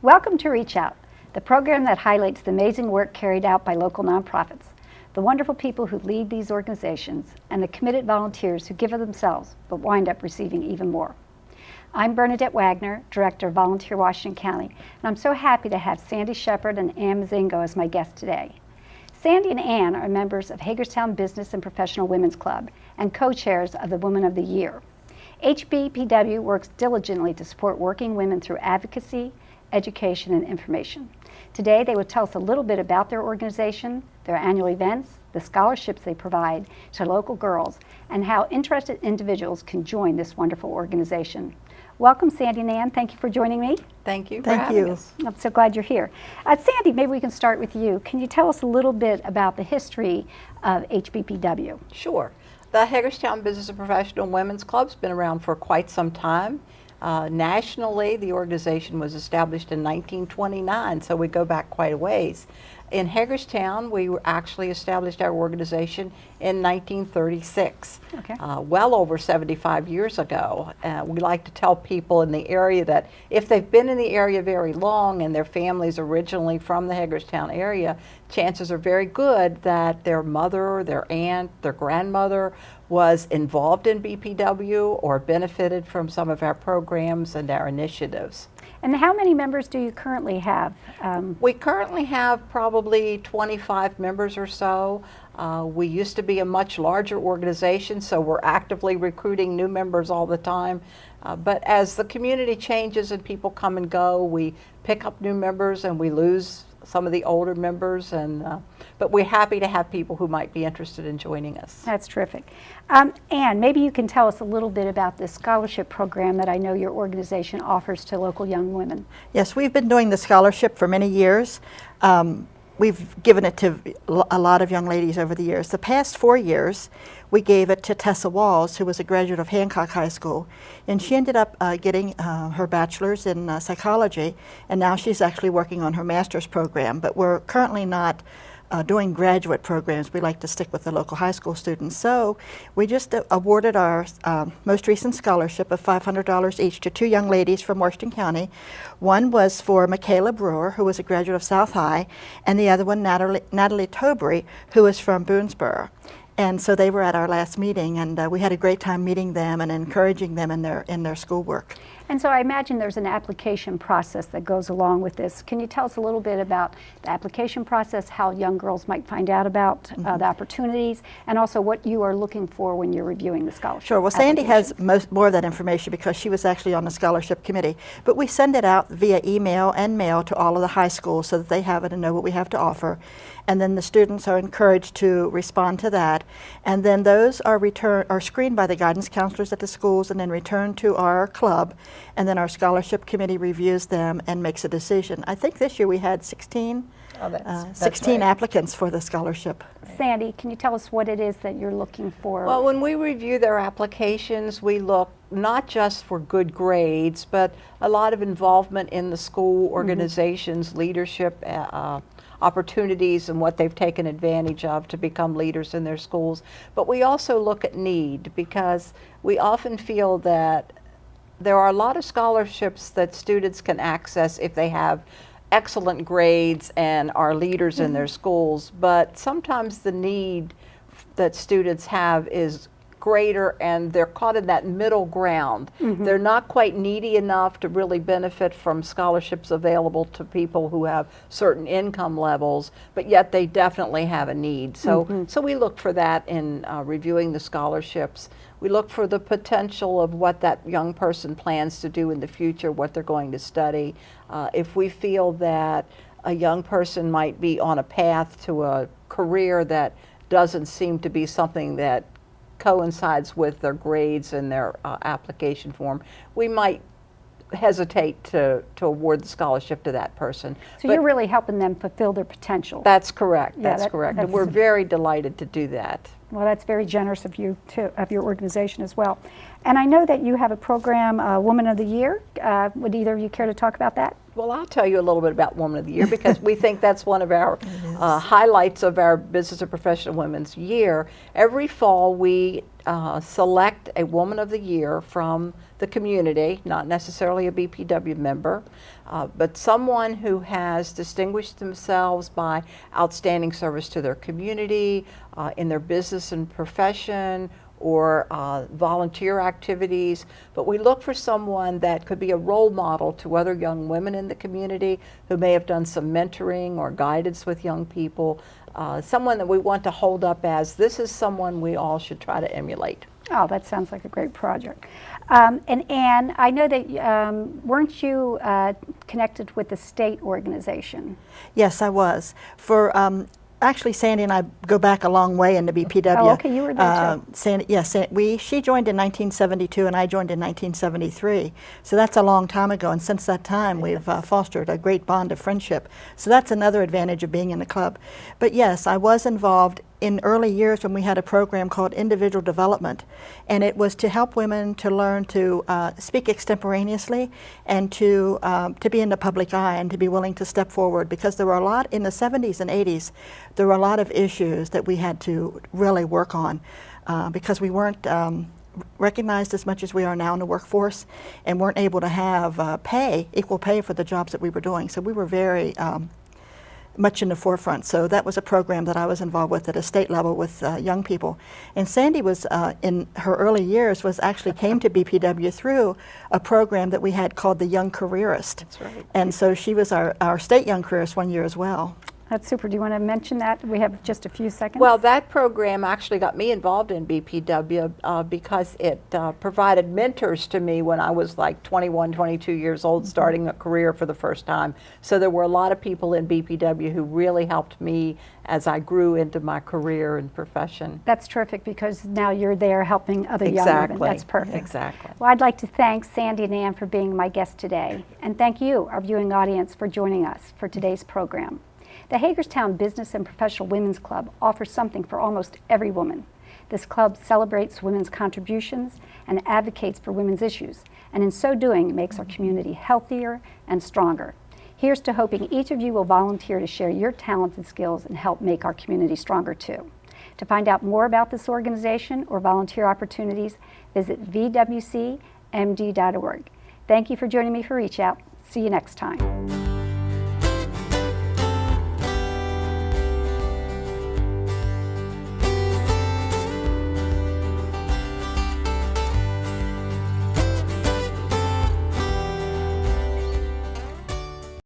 Welcome to Reach Out, the program that highlights the amazing work carried out by local nonprofits, the wonderful people who lead these organizations, and the committed volunteers who give of themselves but wind up receiving even more. I'm Bernadette Wagner, Director of Volunteer Washington County, and I'm so happy to have Sandy Shepard and Ann Mazingo as my guests today. Sandy and Ann are members of Hagerstown Business and Professional Women's Club and co-chairs of the Women of the Year. HBPW works diligently to support working women through advocacy, education, and information. Today they will tell us a little bit about their organization, their annual events, the scholarships they provide to local girls, and how interested individuals can join this wonderful organization. Welcome, Sandy and Ann. Thank you for joining me. Thank you for having us. I'm so glad you're here. Sandy, maybe we can start with you. Can you tell us a little bit about the history of HBPW? Sure. The Hagerstown Business and Professional Women's Club's been around for quite some time. Nationally, the organization was established in 1929, so we go back quite a ways. In Hagerstown, we actually established our organization in 1936, well over 75 years ago. We like to tell people in the area that if they've been in the area very long and their family's originally from the Hagerstown area, chances are very good that their mother, their aunt, their grandmother was involved in BPW or benefited from some of our programs and our initiatives. And how many members do you currently have? We currently have probably 25 members or so. We used to be a much larger organization, so we're actively recruiting new members all the time. But as the community changes and people come and go, we pick up new members and we lose some of the older members, but we're happy to have people who might be interested in joining us. That's terrific. Ann, maybe you can tell us a little bit about this scholarship program that I know your organization offers to local young women. Yes, we've been doing the scholarship for many years. We've given it to a lot of young ladies over the years. The past 4 years, we gave it to Tessa Walls, who was a graduate of Hancock High School, and she ended up getting her bachelor's in psychology, and now she's actually working on her master's program. But we're currently not doing graduate programs. We like to stick with the local high school students. So we just awarded our most recent scholarship of $500 each to 2 young ladies from Washington County. One was for Michaela Brewer, who was a graduate of South High, and the other one, Natalie Tobry, who was from Boonesboro. And so they were at our last meeting, and we had a great time meeting them and encouraging them in their schoolwork. And so I imagine there's an application process that goes along with this. Can you tell us a little bit about the application process, how young girls might find out about the opportunities, and also what you are looking for when you're reviewing the scholarship? Sure. Well, Sandy has more of that information because she was actually on the scholarship committee. But we send it out via email and mail to all of the high schools so that they have it and know what we have to offer. And then the students are encouraged to respond to that. And then those are screened by the guidance counselors at the schools and then returned to our club. And then our scholarship committee reviews them and makes a decision. I think this year we had 16 applicants for the scholarship. Sandy, can you tell us what it is that you're looking for? Well, when we review their applications, we look not just for good grades, but a lot of involvement in the school organizations, leadership, opportunities and what they've taken advantage of to become leaders in their schools. But we also look at need, because we often feel that there are a lot of scholarships that students can access if they have excellent grades and are leaders in their schools, but sometimes the need that students have is greater and they're caught in that middle ground. They're not quite needy enough to really benefit from scholarships available to people who have certain income levels, but yet they definitely have a need. So, so we look for that in reviewing the scholarships. We look for the potential of what that young person plans to do in the future, what they're going to study. If we feel that a young person might be on a path to a career that doesn't seem to be something that coincides with their grades and their application form, we might hesitate to award the scholarship to that person. So you're really helping them fulfill their potential. That's correct. Yeah, that's correct. And we're very delighted to do that. Well, that's very generous of you, too, of your organization as well. And I know that you have a program, Woman of the Year. Would either of you care to talk about that? Well, I'll tell you a little bit about Woman of the Year because we think that's one of our highlights of our Business and Professional Women's Year. Every fall we select a Woman of the Year from the community, not necessarily a BPW member, but someone who has distinguished themselves by outstanding service to their community, in their business and profession, or volunteer activities. But we look for someone that could be a role model to other young women in the community who may have done some mentoring or guidance with young people, someone that we want to hold up as this is someone we all should try to emulate. Oh, that sounds like a great project. And Anne, I know that weren't you connected with the state organization? Yes, I was. For actually, Sandy and I go back a long way in the BPW. Oh, okay, you were there too. Sandy, yes, she joined in 1972 and I joined in 1973. So that's a long time ago, and since that time we've fostered a great bond of friendship. So that's another advantage of being in the club. But yes, I was involved in early years when we had a program called Individual Development, and it was to help women to learn to speak extemporaneously and to be in the public eye and to be willing to step forward, because there were a lot in the 70s and 80s, there were a lot of issues that we had to really work on because we weren't recognized as much as we are now in the workforce and weren't able to have equal pay for the jobs that we were doing. So we were very much in the forefront. So that was a program that I was involved with at a state level with young people. And Sandy was, in her early years, came to BPW through a program that we had called the Young Careerist. That's right. And so she was our state Young Careerist one year as well. That's super. Do you want to mention that? We have just a few seconds. Well, that program actually got me involved in BPW because it provided mentors to me when I was like 21, 22 years old, starting a career for the first time. So there were a lot of people in BPW who really helped me as I grew into my career and profession. That's terrific, because now you're there helping other young women. That's perfect. Exactly. Well, I'd like to thank Sandy and Ann for being my guests today, and thank you, our viewing audience, for joining us for today's program. The Hagerstown Business and Professional Women's Club offers something for almost every woman. This club celebrates women's contributions and advocates for women's issues, and in so doing makes our community healthier and stronger. Here's to hoping each of you will volunteer to share your talents and skills and help make our community stronger too. To find out more about this organization or volunteer opportunities, visit vwcmd.org. Thank you for joining me for Reach Out. See you next time.